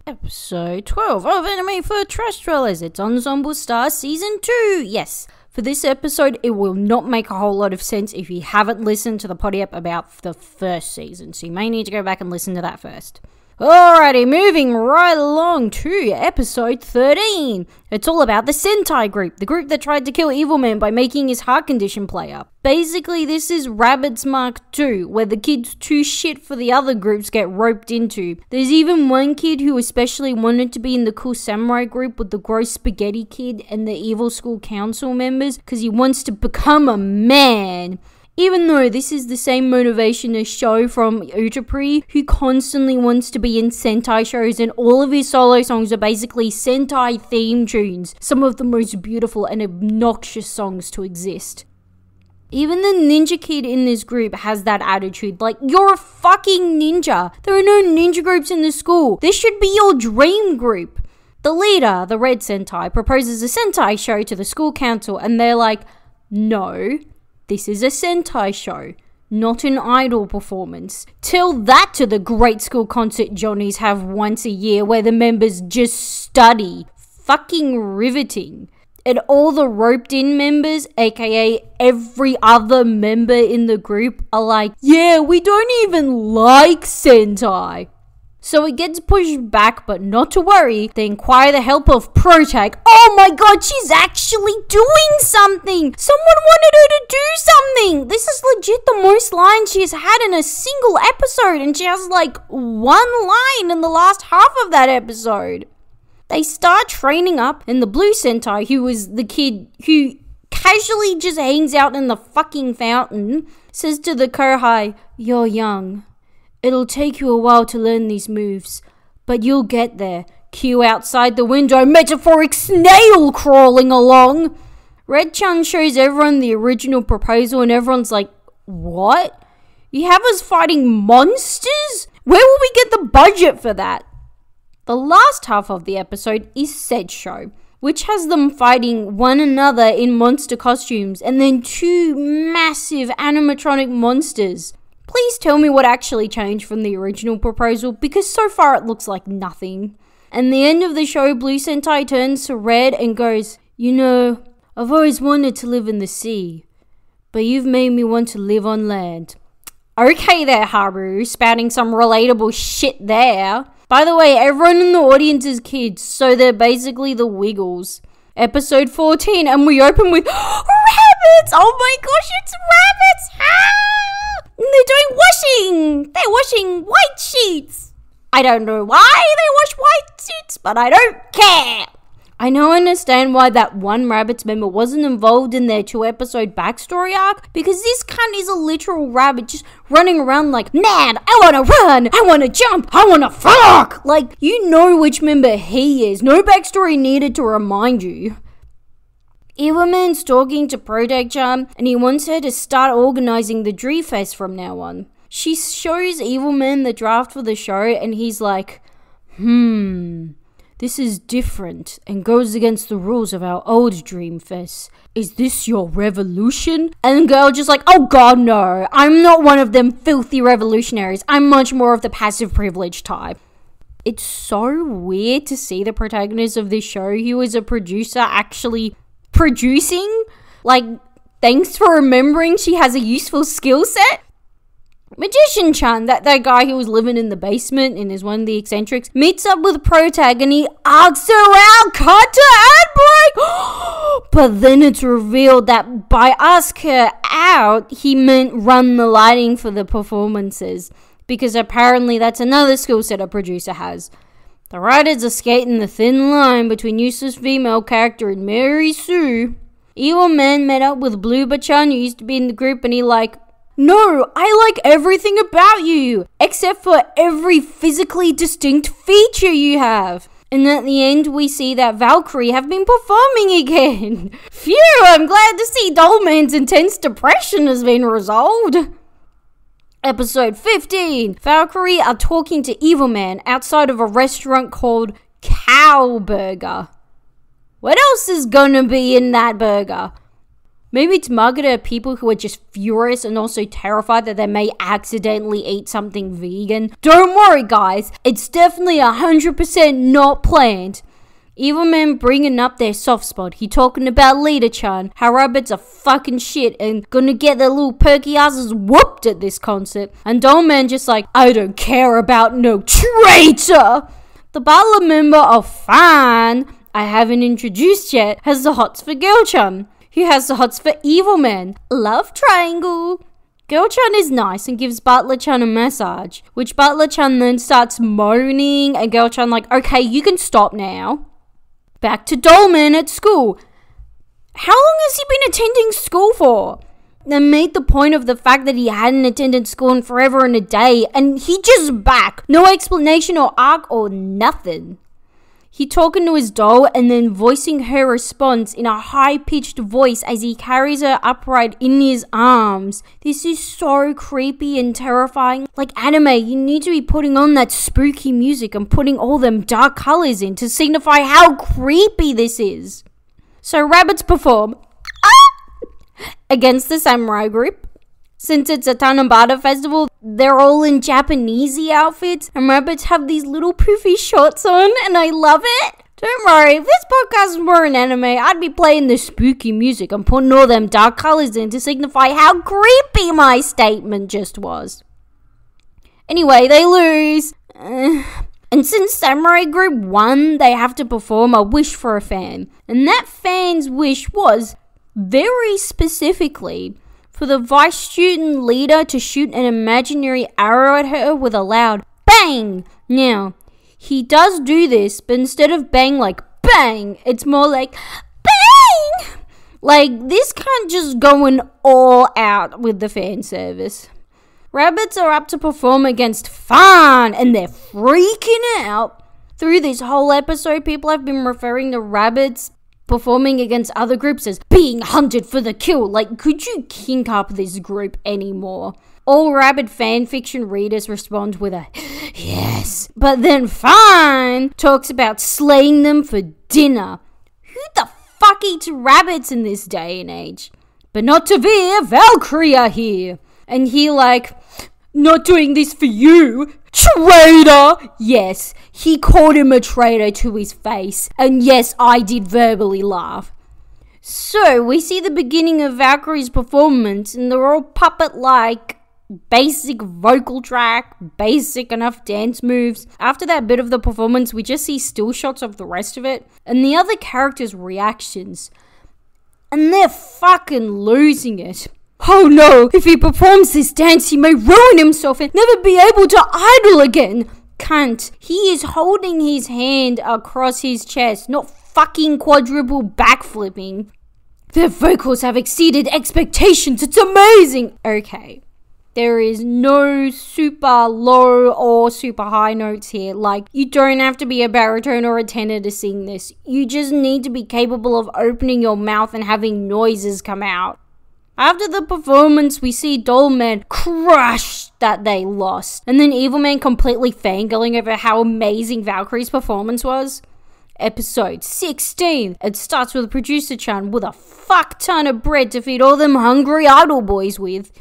Episode 12 of Anime for Trashdwellers. It's Ensemble Star Season 2. Yes, for this episode, it will not make a whole lot of sense if you haven't listened to the potty app about the first season, so you may need to go back and listen to that first. Alrighty, moving right along to episode 13. It's all about the Sentai group, the group that tried to kill Evil Man by making his heart condition play up. Basically, this is Rabbids Mark II, where the kids too shit for the other groups get roped into. There's even one kid who especially wanted to be in the cool samurai group with the gross spaghetti kid and the evil school council members because he wants to become a man. Even though this is the same motivation as Sho from Utapri, who constantly wants to be in Sentai shows, and all of his solo songs are basically Sentai theme tunes, some of the most beautiful and obnoxious songs to exist. Even the ninja kid in this group has that attitude, like, you're a fucking ninja. There are no ninja groups in the school. This should be your dream group. The leader, the Red Sentai, proposes a Sentai show to the school council, and they're like, no. This is a Sentai show, not an idol performance. Tell that to the great school concert Johnnies have once a year where the members just study. Fucking riveting. And all the roped in members, aka every other member in the group, are like, yeah, we don't even like Sentai. So it gets pushed back, but not to worry, they inquire the help of Protag. Oh my god, she's actually doing something! Someone wanted her to do something! This is legit the most lines she's had in a single episode, and she has like one line in the last half of that episode. They start training up, and the Blue Sentai, who was the kid who casually just hangs out in the fucking fountain, says to the Kohai, you're young. It'll take you a while to learn these moves, but you'll get there. Cue outside the window, metaphoric snail crawling along. Red-chan shows everyone the original proposal and everyone's like, what? You have us fighting monsters? Where will we get the budget for that? The last half of the episode is said show, which has them fighting one another in monster costumes and then two massive animatronic monsters. Please tell me what actually changed from the original proposal, because so far it looks like nothing. And the end of the show, Blue Sentai turns to Red and goes, you know, I've always wanted to live in the sea, but you've made me want to live on land. Okay there, Haru, spouting some relatable shit there. By the way, everyone in the audience is kids, so they're basically the Wiggles. Episode 14, and we open with rabbits! Oh my gosh, it's rabbits! Ah! They're doing washing! They're washing white sheets! I don't know why they wash white sheets, but I don't care! I now understand why that one Rabbids member wasn't involved in their 2-episode backstory arc, because this cunt is a literal rabbit just running around like, man, I wanna run, I wanna jump, I wanna fuck! Like, you know which member he is. No backstory needed to remind you. Evil Man's talking to Protag-chan, and he wants her to start organizing the Dree Fest from now on. She shows Evil Man the draft for the show, and he's like, this is different and goes against the rules of our old Dream Fest. Is this your revolution? And the girl just like, oh god no, I'm not one of them filthy revolutionaries. I'm much more of the passive privilege type. It's so weird to see the protagonist of this show, who is a producer, actually producing. Like, thanks for remembering she has a useful skill set. Magician-chan, that guy who was living in the basement and is one of the eccentrics, meets up with Protag and he asks her out, cut to ad break! But then it's revealed that by ask her out, he meant run the lighting for the performances, because apparently that's another skill set a producer has. The writers are skating the thin line between useless female character and Mary Sue. Evil Man met up with Blue Bachan, who used to be in the group, and he like, no, I like everything about you, except for every physically distinct feature you have. And at the end, we see that Valkyrie have been performing again. Phew, I'm glad to see Dollman's intense depression has been resolved. Episode 15. Valkyrie are talking to Evil Man outside of a restaurant called Cow Burger. What else is gonna be in that burger? Maybe it's marketed at people who are just furious and also terrified that they may accidentally eat something vegan. Don't worry, guys. It's definitely 100% not planned. Evil Man bringing up their soft spot. He talking about Leader-chan, how rabbits are fucking shit and gonna get their little perky asses whooped at this concert. And Doll Man just like, I don't care about no traitor. The butler member of Fan, I haven't introduced yet, has the hots for Girl-chan, who has the hots for Evil Man. Love triangle. Girl-chan is nice and gives Butler-chan a massage, which Butler-chan then starts moaning and Girl-chan like, okay, you can stop now. Back to Dollman at school. How long has he been attending school for? They made the point of the fact that he hadn't attended school in forever and a day, and he just back. No explanation or arc or nothing. He talking to his doll and then voicing her response in a high-pitched voice as he carries her upright in his arms. This is so creepy and terrifying. Like anime, you need to be putting on that spooky music and putting all them dark colors in to signify how creepy this is. So rabbits perform against the samurai group. Since it's a Tanabata festival, they're all in Japanesey outfits, and rabbits have these little poofy shorts on, and I love it. Don't worry, if this podcast were an anime, I'd be playing the spooky music and putting all them dark colors in to signify how creepy my statement just was. Anyway, they lose. And since Samurai Group won, they have to perform a wish for a fan. And that fan's wish was, very specifically, for the vice student leader to shoot an imaginary arrow at her with a loud bang. Now, he does do this, but instead of bang like bang, it's more like bang. Like, this can't just going all out with the fan service. Rabbits are up to perform against Fan, and they're freaking out. Through this whole episode, people have been referring to rabbits performing against other groups as being hunted for the kill. Like, could you kink up this group anymore? All rabbit fanfiction readers respond with a yes. But then Fine talks about slaying them for dinner. Who the fuck eats rabbits in this day and age? But not to veer, Valkyrie are here. And he like, not doing this for you, traitor! Yes, he called him a traitor to his face. And yes, I did verbally laugh. So, we see the beginning of Valkyrie's performance, and they're all puppet-like, basic vocal track, basic enough dance moves. After that bit of the performance, we just see still shots of the rest of it, and the other characters' reactions. And they're fucking losing it. Oh no, if he performs this dance, he may ruin himself and never be able to idol again. Cunt. He is holding his hand across his chest, not fucking quadruple backflipping. Their vocals have exceeded expectations. It's amazing. Okay. There is no super low or super high notes here. Like, you don't have to be a baritone or a tenor to sing this. You just need to be capable of opening your mouth and having noises come out. After the performance, we see Dollman crushed that they lost. And then Evil Man completely fangirling over how amazing Valkyrie's performance was. Episode 16. It starts with Producer-chan with a fuck ton of bread to feed all them hungry idol boys with.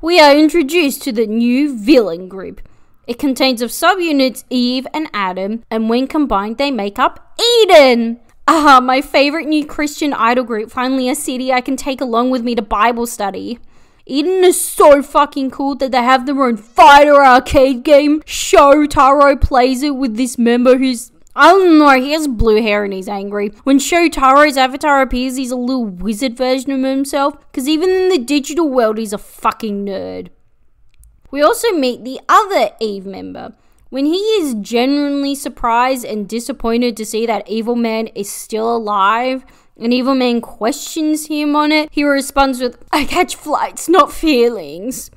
We are introduced to the new villain group. It contains of subunits Eve and Adam, and when combined they make up Eden. My favorite new Christian idol group, finally a city I can take along with me to Bible study. Eden is so fucking cool that they have their own fighter arcade game. Shotaro plays it with this member who's, I don't know, he has blue hair and he's angry. When Shotaro's avatar appears, he's a little wizard version of himself, because even in the digital world, he's a fucking nerd. We also meet the other Eve member. When he is genuinely surprised and disappointed to see that Evil Man is still alive, and Evil Man questions him on it, he responds with, I catch flights, not feelings.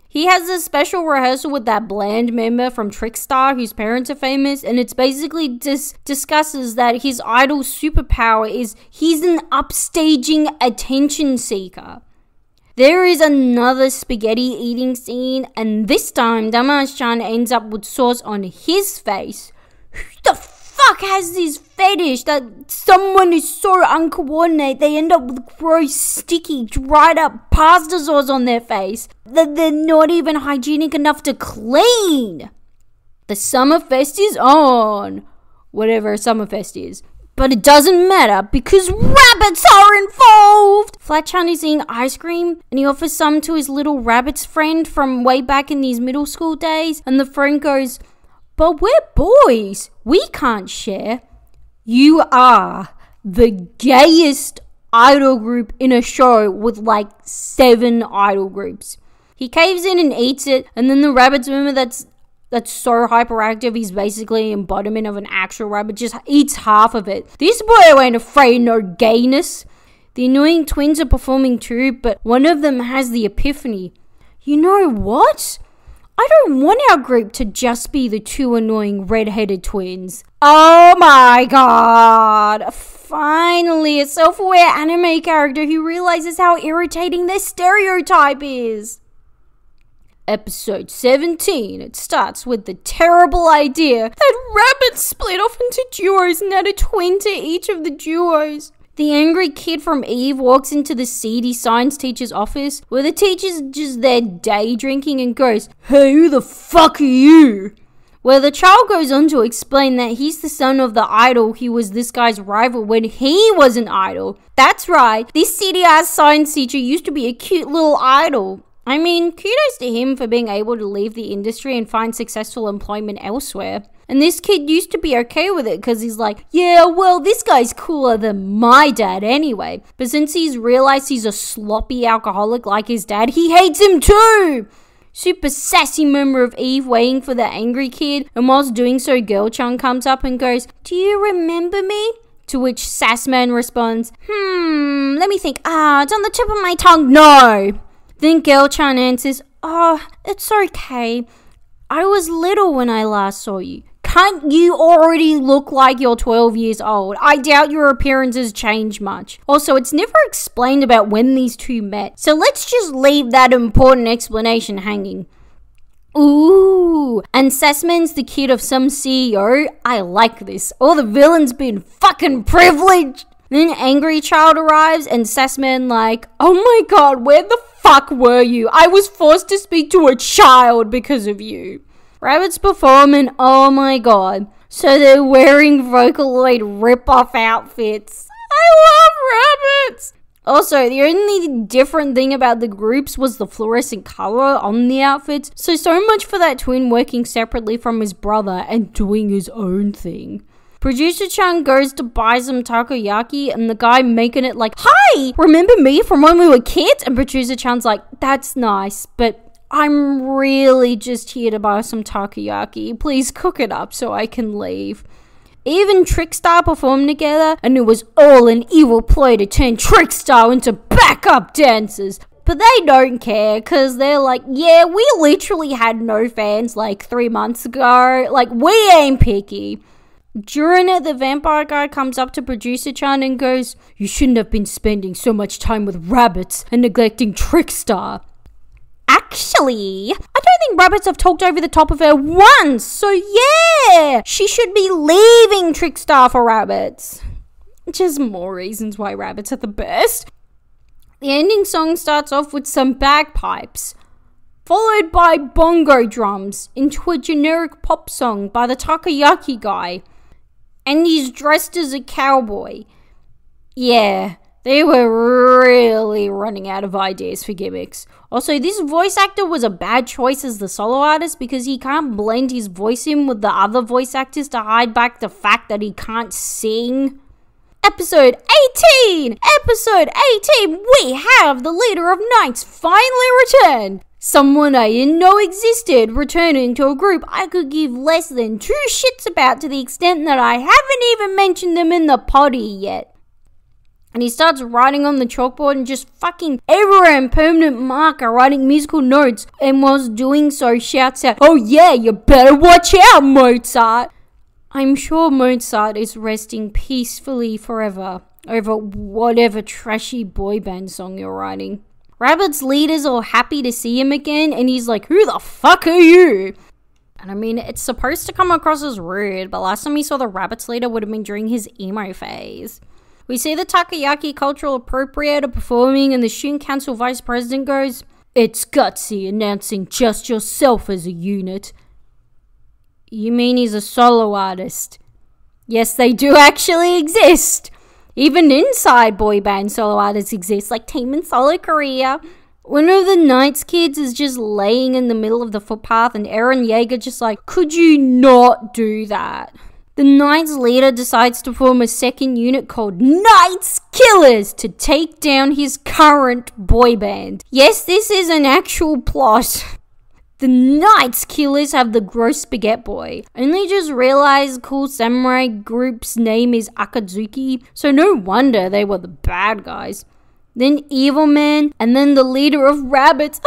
He has a special rehearsal with that bland member from Trickstar whose parents are famous, and it's basically discusses that his idol's superpower is he's an upstaging attention seeker. There is another spaghetti eating scene, and this time Damash-chan ends up with sauce on his face. Who the fuck has this fetish that someone is so uncoordinated they end up with gross, sticky, dried up pasta sauce on their face that they're not even hygienic enough to clean. The Summerfest is on. Whatever Summerfest is. But it doesn't matter because rabbits are involved! Fletchhund is eating ice cream and he offers some to his little rabbit's friend from way back in his middle school days. And the friend goes, "But we're boys. We can't share." You are the gayest idol group in a show with like 7 idol groups. He caves in and eats it, and then the rabbit's member that's so hyperactive, he's basically an embodiment of an actual rabbit, just eats half of it. This boy ain't afraid no gayness. The annoying twins are performing too, but one of them has the epiphany. You know what? I don't want our group to just be the 2 annoying red-headed twins. Oh my god. Finally, a self-aware anime character who realizes how irritating their stereotype is. Episode 17, it starts with the terrible idea that rabbits split off into duos and add a twin to each of the duos. The angry kid from Eve walks into the seedy science teacher's office where the teacher's just there day drinking and goes, "Hey, who the fuck are you?" Where the child goes on to explain that he's the son of the idol who was this guy's rival when he was an idol. That's right, this seedy-ass science teacher used to be a cute little idol. I mean, kudos to him for being able to leave the industry and find successful employment elsewhere. And this kid used to be okay with it because he's like, yeah, well, this guy's cooler than my dad anyway. But since he's realized he's a sloppy alcoholic like his dad, he hates him too! Super sassy member of Eve waiting for the angry kid, and whilst doing so, Girl-chan comes up and goes, "Do you remember me?" To which Sassman responds, let me think. It's on the tip of my tongue, no. Then Girl-chan answers, "Oh, it's okay. I was little when I last saw you." Can't you already look like you're 12 years old? I doubt your appearance has changed much. Also, it's never explained about when these two met, so let's just leave that important explanation hanging. Ooh, and Sassman's the kid of some CEO? I like this. All the villains been fucking privileged. Then Angry Child arrives and Sassman like, "Oh my god, where the fuck were you? I was forced to speak to a child because of you." Rabbits perform and oh my god. So they're wearing Vocaloid rip-off outfits. I love rabbits! Also, the only different thing about the groups was the fluorescent color on the outfits. So much for that twin working separately from his brother and doing his own thing. Producer-chan goes to buy some takoyaki and the guy making it like, "Hi, remember me from when we were kids?" And Producer-chan's like, "That's nice, but I'm really just here to buy some takoyaki. Please cook it up so I can leave." Even Trickstar performed together, and it was all an evil ploy to turn Trickstar into backup dancers. But they don't care, because they're like, yeah, we literally had no fans like 3 months ago. Like, we ain't picky. During it, the vampire guy comes up to Producer-chan and goes, "You shouldn't have been spending so much time with rabbits and neglecting Trickstar." Actually, I don't think rabbits have talked over the top of her once, so yeah, she should be leaving Trickstar for rabbits. Just more reasons why rabbits are the best. The ending song starts off with some bagpipes, followed by bongo drums into a generic pop song by the takoyaki guy. And he's dressed as a cowboy. Yeah, they were really running out of ideas for gimmicks. Also, this voice actor was a bad choice as the solo artist because he can't blend his voice in with the other voice actors to hide back the fact that he can't sing. Episode 18! Episode 18! We have the leader of Knights finally returned! Someone I didn't know existed returning to a group I could give less than 2 shits about, to the extent that I haven't even mentioned them in the potty yet. And he starts writing on the chalkboard and just fucking everywhere in permanent marker writing musical notes, and whilst doing so shouts out, "Oh yeah, you better watch out, Mozart!" I'm sure Mozart is resting peacefully forever over whatever trashy boy band song you're writing. Rabbit's leader's all happy to see him again, and he's like, "Who the fuck are you?" And I mean, it's supposed to come across as rude, but last time we saw the rabbits leader would have been during his emo phase. We see the takoyaki cultural appropriator performing, and the student council vice president goes, "It's gutsy announcing just yourself as a unit." You mean he's a solo artist? Yes, they do actually exist. Even inside boy band solo artists exist, like Team in Solo Korea. One of the Knights kids is just laying in the middle of the footpath, and Eren Yeager just like, could you not do that? The Knights leader decides to form a second unit called Knights Killers to take down his current boy band. Yes, this is an actual plot. The Knights Killers have the gross spaghetti boy. Only just realized Cool Samurai group's name is Akatsuki, so no wonder they were the bad guys. Then Evil Man, and then the leader of Rabbits.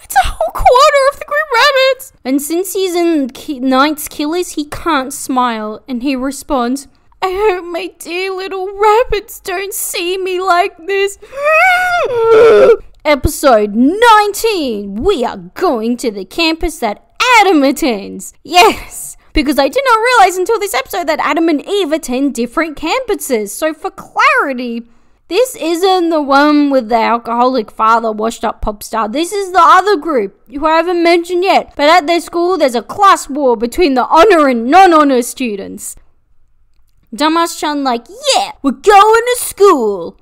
It's a whole quarter of the group Rabbits! And since he's in Knights Killers, he can't smile, and he responds, "I hope my dear little rabbits don't see me like this." Episode 19, we are going to the campus that Adam attends. Yes, because I did not realize until this episode that Adam and Eve attend different campuses. So for clarity, this isn't the one with the alcoholic father washed up pop star. This is the other group, who I haven't mentioned yet. But at their school, there's a class war between the honor and non-honor students. Dumbass-chan like, yeah, we're going to school.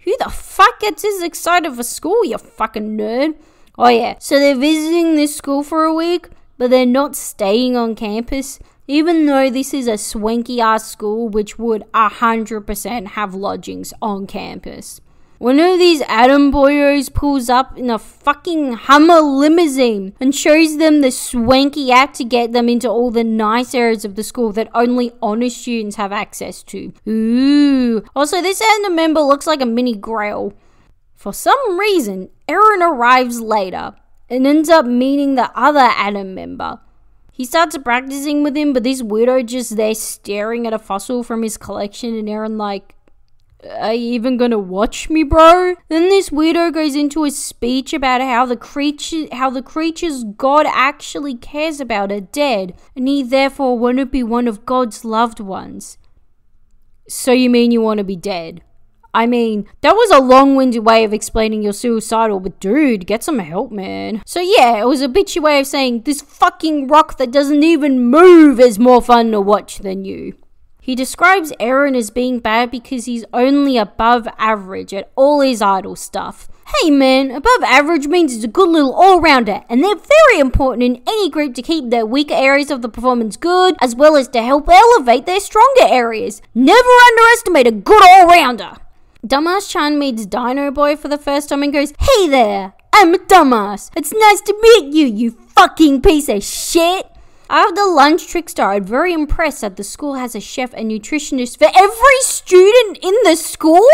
Who the fuck gets this excited for school, you fucking nerd? Oh yeah, so they're visiting this school for a week, but they're not staying on campus, even though this is a swanky-ass school which would 100% have lodgings on campus. One of these Adam boyos pulls up in a fucking Hummer limousine and shows them the swanky app to get them into all the nice areas of the school that only honor students have access to. Ooh. Also, this Adam member looks like a mini Grail. For some reason, Eren arrives later and ends up meeting the other Adam member. He starts practicing with him, but this weirdo just there staring at a fossil from his collection, and Eren like, "Are you even gonna watch me, bro?" Then this weirdo goes into a speech about how the creatures God actually cares about are dead, and he therefore won't be one of God's loved ones. So you mean you want to be dead? I mean, that was a long-winded way of explaining you're suicidal, but dude, get some help, man. So yeah, it was a bitchy way of saying, this fucking rock that doesn't even move is more fun to watch than you. He describes Eren as being bad because he's only above average at all his idol stuff. Hey man, above average means he's a good little all-rounder, and they're very important in any group to keep their weaker areas of the performance good, as well as to help elevate their stronger areas. Never underestimate a good all-rounder. Dumbass-chan meets Dino Boy for the first time and goes, "Hey there, I'm a dumbass. It's nice to meet you, you fucking piece of shit." After lunch, Trickstar, I'm very impressed that the school has a chef and nutritionist for every student in the school?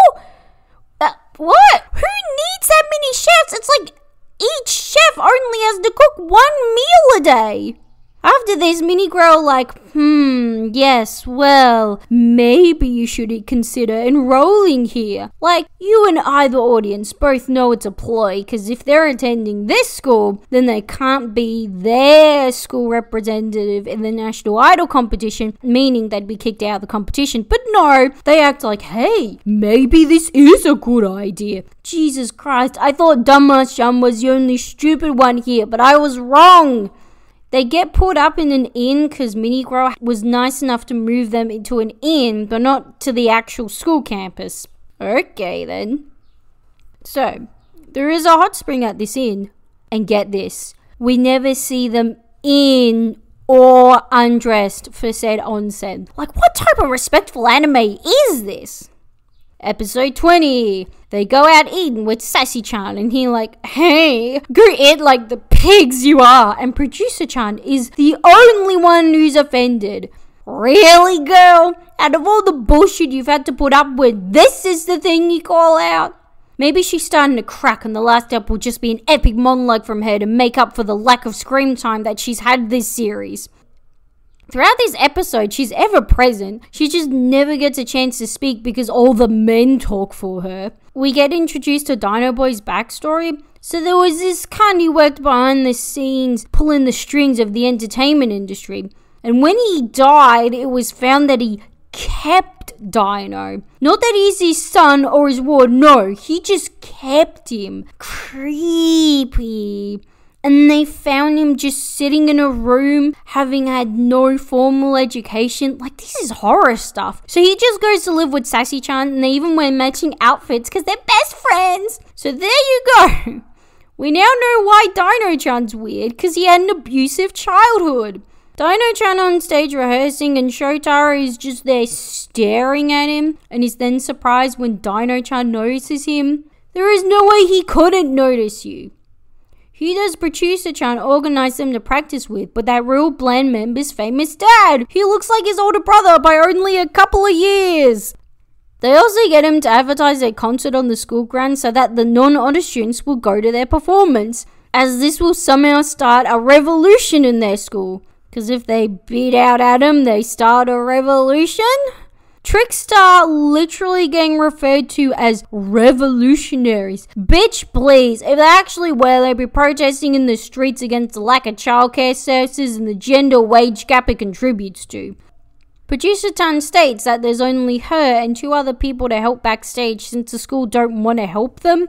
What? Who needs that many chefs? It's like each chef only has to cook 1 meal a day. After this, Mini Growl like, yes, well, maybe you should consider enrolling here. Like, you and I, the audience, both know it's a ploy, because if they're attending this school, then they can't be their school representative in the National Idol competition, meaning they'd be kicked out of the competition. But no, they act like, hey, maybe this is a good idea. Jesus Christ, I thought Dumbass-chan was the only stupid one here, but I was wrong. They get put up in an inn because Minigro was nice enough to move them into an inn, but not to the actual school campus. Okay then. So, there is a hot spring at this inn. And get this, we never see them in or undressed for said onsen. Like, what type of respectful anime is this? Episode 20. They go out eating with Sassy-chan and he like, hey, go eat like the pigs you are. And Producer-chan is the only one who's offended. Really, girl? Out of all the bullshit you've had to put up with, this is the thing you call out? Maybe she's starting to crack and the last ep will just be an epic monologue from her to make up for the lack of screen time that she's had this series. Throughout this episode, she's ever present. She just never gets a chance to speak because all the men talk for her. We get introduced to Dino Boy's backstory. So there was this cunt who worked behind the scenes pulling the strings of the entertainment industry. And when he died, it was found that he kept Dino. Not that he's his son or his ward, no, he just kept him. Creepy. And they found him just sitting in a room, having had no formal education. Like, this is horror stuff. So he just goes to live with Sassy-chan, and they even wear matching outfits because they're best friends. So there you go. We now know why Dino-chan's weird, because he had an abusive childhood. Dino-chan on stage rehearsing, and Shotaro is just there staring at him, and is then surprised when Dino-chan notices him. There is no way he couldn't notice you. Who does Producer-chan organize them to practice with but that real bland member's famous dad? He looks like his older brother by only a couple of years. They also get him to advertise their concert on the school grounds so that the non-honor students will go to their performance, as this will somehow start a revolution in their school. Because if they beat out Adam, they start a revolution? Trickstar literally getting referred to as revolutionaries. Bitch, please. If they actually were, they'd be protesting in the streets against the lack of childcare services and the gender wage gap it contributes to. Producer Tan states that there's only her and 2 other people to help backstage since the school don't want to help them.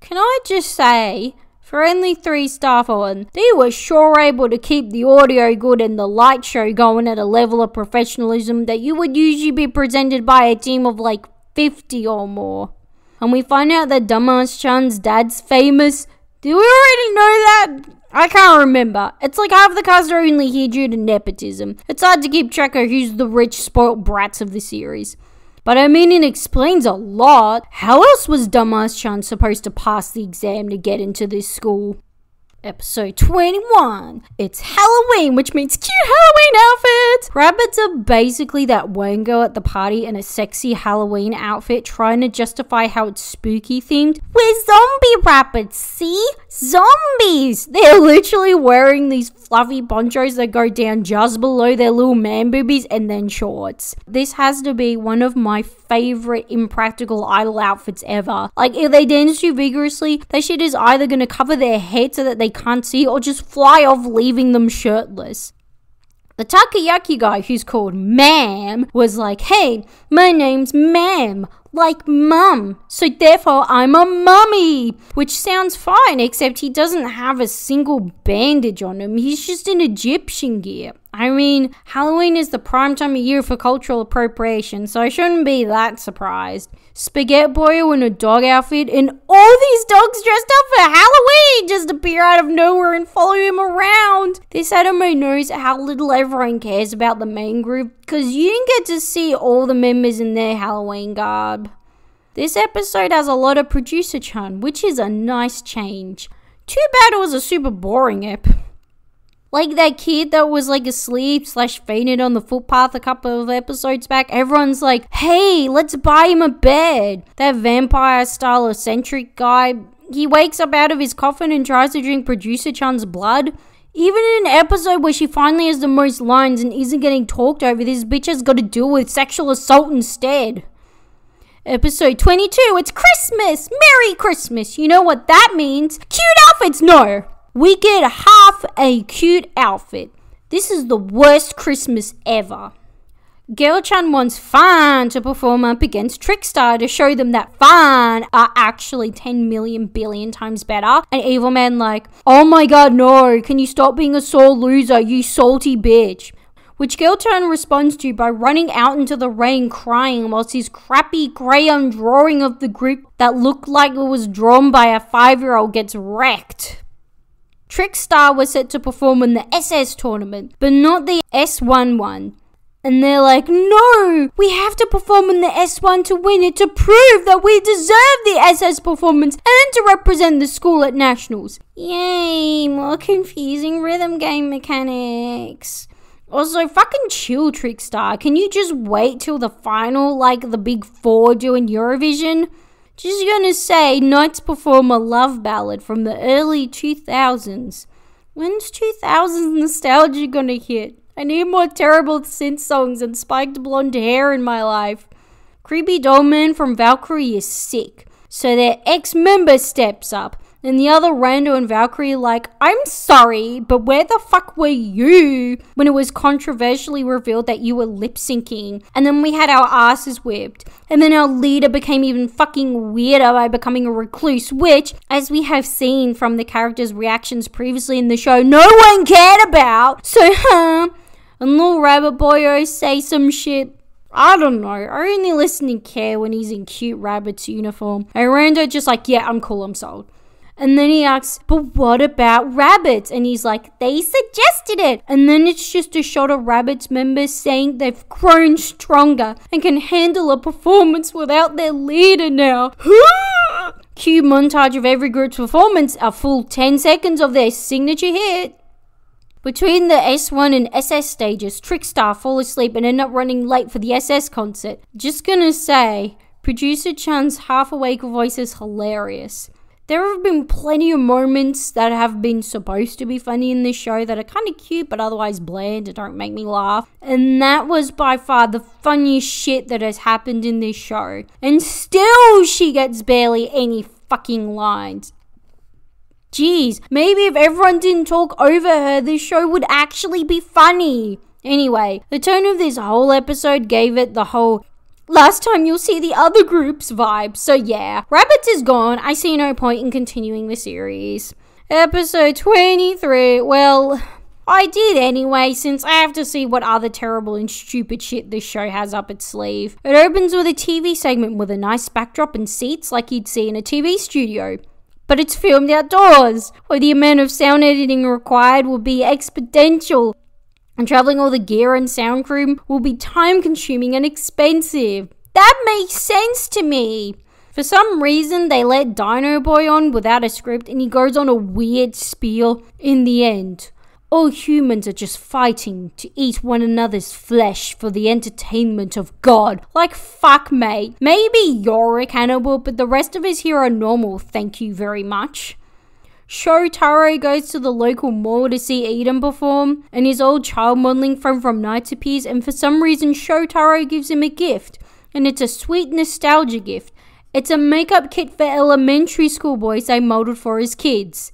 Can I just say, for only 3 staff on, they were sure able to keep the audio good and the light show going at a level of professionalism that you would usually be presented by a team of like 50 or more. And we find out that Dumbass-chan's dad's famous. Do we already know that? I can't remember. It's like half the cast are only here due to nepotism. It's hard to keep track of who's the rich spoilt brats of the series. But I mean, it explains a lot. How else was Dumbass-chan supposed to pass the exam to get into this school? Episode 21. It's Halloween, which means cute Halloween outfits! Rabbits are basically that one girl at the party in a sexy Halloween outfit trying to justify how it's spooky themed. We're zombie rabbits, see? Zombies! They're literally wearing these fluffy ponchos that go down just below their little man boobies and then shorts. This has to be one of my favorite impractical idol outfits ever. Like, if they dance too vigorously, that shit is either gonna cover their head so that they can't see or just fly off, leaving them shirtless. The takoyaki guy, who's called Ma'am, was like, hey, my name's Ma'am, like mum, so therefore I'm a mummy. Which sounds fine, except he doesn't have a single bandage on him. He's just in Egyptian gear. I mean, Halloween is the prime time of year for cultural appropriation, so I shouldn't be that surprised. Spaghetti Boy in a dog outfit, and all these dogs dressed up for Halloween just appear out of nowhere and follow him around. This anime knows how little everyone cares about the main group, because you didn't get to see all the members in their Halloween garb. This episode has a lot of Producer-chan, which is a nice change. Too bad it was a super boring ep. Like that kid that was like asleep / fainted on the footpath a couple of episodes back. Everyone's like, hey, let's buy him a bed. That vampire style eccentric guy, he wakes up out of his coffin and tries to drink Producer-chan's blood. Even in an episode where she finally has the most lines and isn't getting talked over, this bitch has got to deal with sexual assault instead. Episode 22, it's Christmas! Merry Christmas! You know what that means? Cute outfits! No! We get half a cute outfit. This is the worst Christmas ever. Girl-chan wants Fan to perform up against Trickstar to show them that Fan are actually 10 million billion times better. And Evil Man like, oh my god, no, can you stop being a sore loser, you salty bitch? Which Girl-chan responds to by running out into the rain crying whilst his crappy crayon drawing of the group that looked like it was drawn by a 5-year-old gets wrecked. Trickstar was set to perform in the SS tournament, but not the S1 one. And they're like, no, we have to perform in the S1 to win it, to prove that we deserve the SS performance and to represent the school at nationals. Yay, more confusing rhythm game mechanics. Also, fucking chill, Trickstar. Can you just wait till the final, like the big 4 doing Eurovision? Just gonna say, Knights perform a love ballad from the early 2000s. When's 2000s nostalgia gonna hit? I need more terrible synth songs and spiked blonde hair in my life. Creepy Doll Man from Valkyrie is sick, so their ex-member steps up, And the other Rando and Valkyrie are like, I'm sorry, but where the fuck were you when it was controversially revealed that you were lip syncing? And then we had our asses whipped. And then our leader became even fucking weirder by becoming a recluse, which, as we have seen from the characters' reactions previously in the show, no one cared about. So, and little Rabbit Boyo say some shit. I don't know. I only listen and care when he's in cute Rabbit's uniform. And Rando just like, yeah, I'm cool, I'm sold. And then he asks, but what about Rabbits? And he's like, they suggested it. And then it's just a shot of Rabbits members saying they've grown stronger and can handle a performance without their leader now. Cue montage of every group's performance, a full 10 seconds of their signature hit. Between the S1 and SS stages, Trickstar fall asleep and end up running late for the SS concert. Just gonna say, producer Chan's half-awake voice is hilarious. There have been plenty of moments that have been supposed to be funny in this show that are kind of cute but otherwise bland and don't make me laugh. And that was by far the funniest shit that has happened in this show. And still she gets barely any fucking lines. Jeez, maybe if everyone didn't talk over her, this show would actually be funny. Anyway, the tone of this whole episode gave it the whole last time you'll see the other groups vibe. So yeah, Rabbits is gone. I see no point in continuing the series. Episode 23. Well, I did anyway, since I have to see what other terrible and stupid shit this show has up its sleeve. It opens with a TV segment with a nice backdrop and seats like you'd see in a TV studio. But it's filmed outdoors, where the amount of sound editing required will be exponential. And traveling all the gear and sound crew will be time-consuming and expensive. That makes sense to me. For some reason, they let Dino Boy on without a script and he goes on a weird spiel in the end. All humans are just fighting to eat one another's flesh for the entertainment of God. Like, fuck, mate. Maybe you're a cannibal, but the rest of us here are normal, thank you very much. Shotaro goes to the local mall to see Eden perform, and his old child modelling friend from Nights appears, and for some reason Shotaro gives him a gift, and it's a sweet nostalgia gift. It's a makeup kit for elementary school boys they modelled for his kids.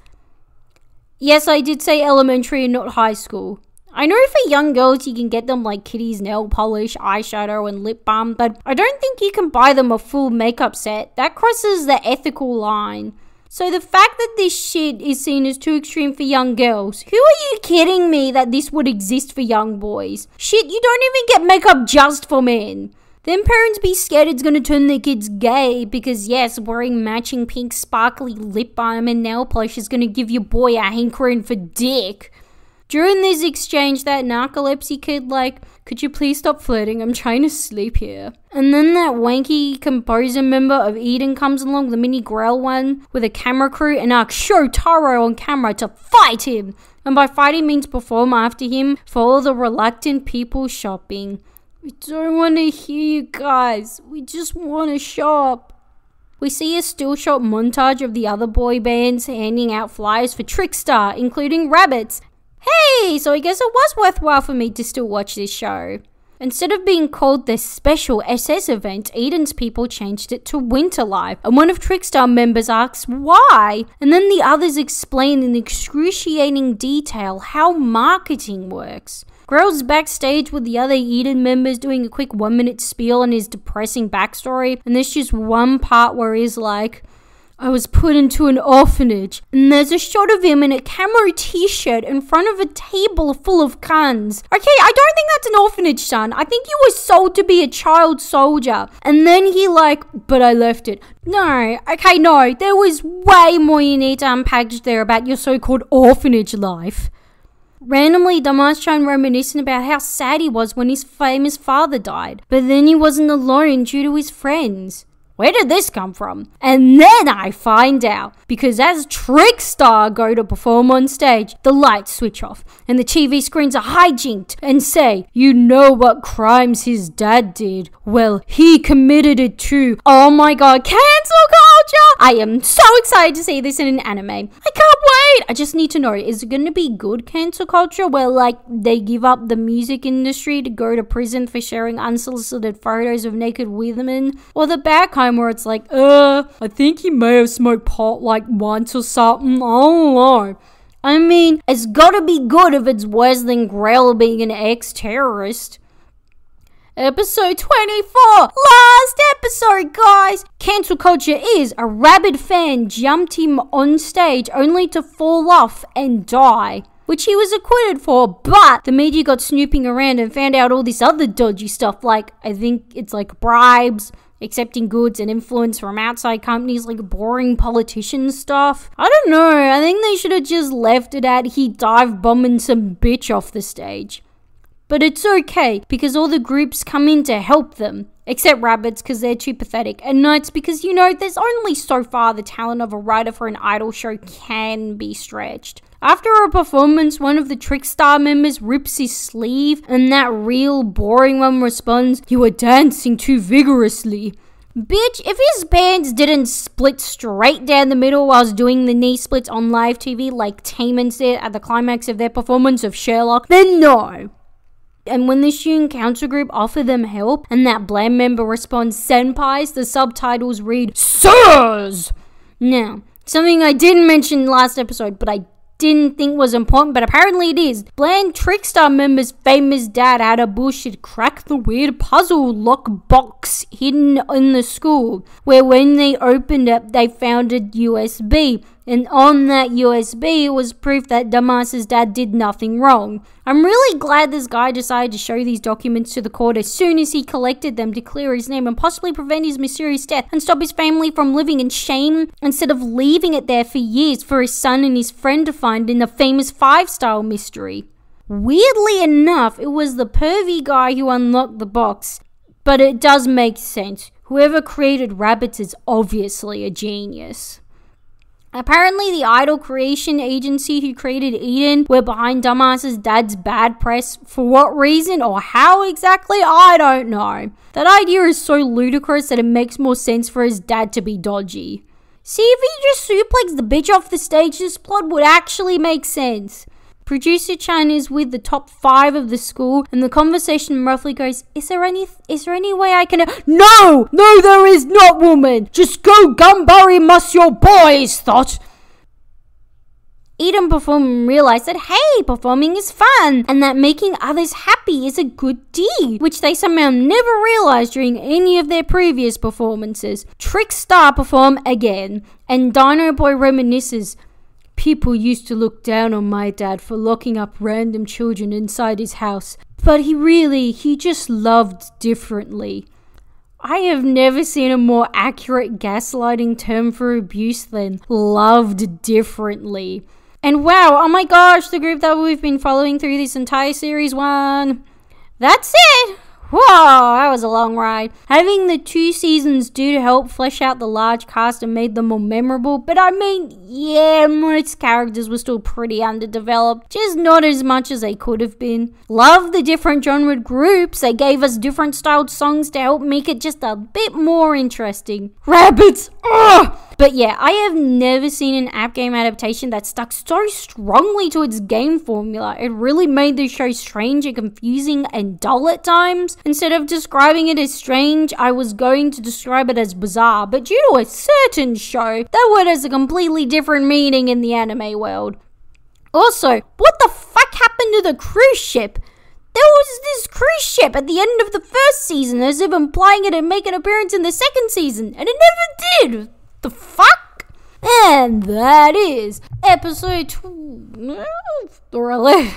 Yes, I did say elementary and not high school. I know for young girls you can get them like Kitty's nail polish, eyeshadow and lip balm, but I don't think you can buy them a full makeup set. That crosses the ethical line. So the fact that this shit is seen as too extreme for young girls, who are you kidding me that this would exist for young boys? Shit, you don't even get makeup just for men. Then parents be scared it's gonna turn their kids gay because yes, wearing matching pink sparkly lip balm and nail polish is gonna give your boy a hankering for dick. During this exchange, that narcolepsy kid like, could you please stop flirting? I'm trying to sleep here. And then that wanky composer member of Eden comes along, the mini Grail one, with a camera crew and asks Shotaro on camera to fight him. And by fighting means perform after him for all the reluctant people shopping. We don't want to hear you guys. We just want to shop. We see a still shot montage of the other boy bands handing out flyers for Trickstar, including Rabbits. Hey, so I guess it was worthwhile for me to still watch this show. Instead of being called the special SS event, Eden's people changed it to Winter Life, and one of Trickstar members asks why, and then the others explain in excruciating detail how marketing works. Grell's backstage with the other Eden members doing a quick 1-minute spiel on his depressing backstory, and there's just one part where he's like, I was put into an orphanage, and there's a shot of him in a camo t-shirt in front of a table full of cans. Okay, I don't think that's an orphanage, son. I think you were sold to be a child soldier. And then he like, but I left it. No, okay, no, there was way more you need to unpackage there about your so-called orphanage life. Randomly, Damash-chan reminiscing about how sad he was when his famous father died. But then he wasn't alone due to his friends. Where did this come from? And then I find out, because as Trickstar go to perform on stage, the lights switch off and the TV screens are hijacked and say, you know what crimes his dad did? Well, he committed it too. Oh my god, cancel culture! I am so excited to see this in an anime. I can't wait! I just need to know, is it going to be good cancel culture where like they give up the music industry to go to prison for sharing unsolicited photos of naked women? Or the bad kind time where it's like, I think he may have smoked pot like once or something. I don't know. I mean, it's gotta be good if it's worse than Grell being an ex-terrorist. Episode 24! Last episode, guys! Cancel culture is a rabid fan jumped him on stage only to fall off and die, which he was acquitted for, but the media got snooping around and found out all this other dodgy stuff, like, I think it's like bribes, accepting goods and influence from outside companies, like boring politician stuff. I don't know, I think they should have just left it at he dive bombing some bitch off the stage. But it's okay, because all the groups come in to help them. Except rabbits, because they're too pathetic. And knights, because, you know, there's only so far the talent of a writer for an idol show can be stretched. After a performance, one of the Trickstar members rips his sleeve, and that real boring one responds, "You are dancing too vigorously." Bitch, if his pants didn't split straight down the middle whilst doing the knee splits on live TV like Taman's did at the climax of their performance of Sherlock, then no. And when the student council group offer them help and that bland member responds senpais, the subtitles read sirs. Now, something I didn't mention last episode, but I didn't think was important, but apparently it is. Bland Trickstar member's famous dad had a bullshit crack the weird puzzle lock box hidden in the school, where when they opened it, they found a USB. And on that USB was proof that Dumbass's dad did nothing wrong. I'm really glad this guy decided to show these documents to the court as soon as he collected them to clear his name and possibly prevent his mysterious death and stop his family from living in shame instead of leaving it there for years for his son and his friend to find in the famous 5-style mystery. Weirdly enough, it was the pervy guy who unlocked the box, but it does make sense. Whoever created rabbits is obviously a genius. Apparently, the idol creation agency who created Eden were behind Dumbass's dad's bad press. For what reason or how exactly, I don't know. That idea is so ludicrous that it makes more sense for his dad to be dodgy. See, if he just suplexed the bitch off the stage, this plot would actually make sense. Producer Chan is with the top 5 of the school, and the conversation roughly goes, is there any way I can... No, there is not, woman. Just go Gumbury muss your boys, thought. Eden performed and realized that, hey, performing is fun, and that making others happy is a good deed, which they somehow never realized during any of their previous performances. Trickstar perform again, and Dino Boy reminisces, people used to look down on my dad for locking up random children inside his house, but he just loved differently. I have never seen a more accurate gaslighting term for abuse than loved differently. And wow, oh my gosh, the group that we've been following through this entire series won. That's it! Whoa, that was a long ride. Having the 2 seasons do help flesh out the large cast and made them more memorable, but I mean, yeah, most characters were still pretty underdeveloped, just not as much as they could have been. Love the different genre groups, they gave us different styled songs to help make it just a bit more interesting. Rabbits, ugh! But yeah, I have never seen an app game adaptation that stuck so strongly to its game formula. It really made the show strange and confusing and dull at times. Instead of describing it as strange, I was going to describe it as bizarre, but due to a certain show, that word has a completely different meaning in the anime world. Also, what the fuck happened to the cruise ship? There was this cruise ship at the end of the first season, as if implying it'd make an appearance in the second season, and it never did! The fuck? And that is episode 12, or 11.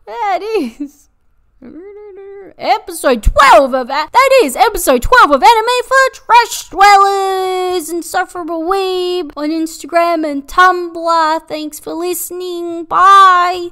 That is episode 12 of episode 12 of Anime for Trashdwellers. Insufferable Weeb on Instagram and Tumblr. Thanks for listening. Bye.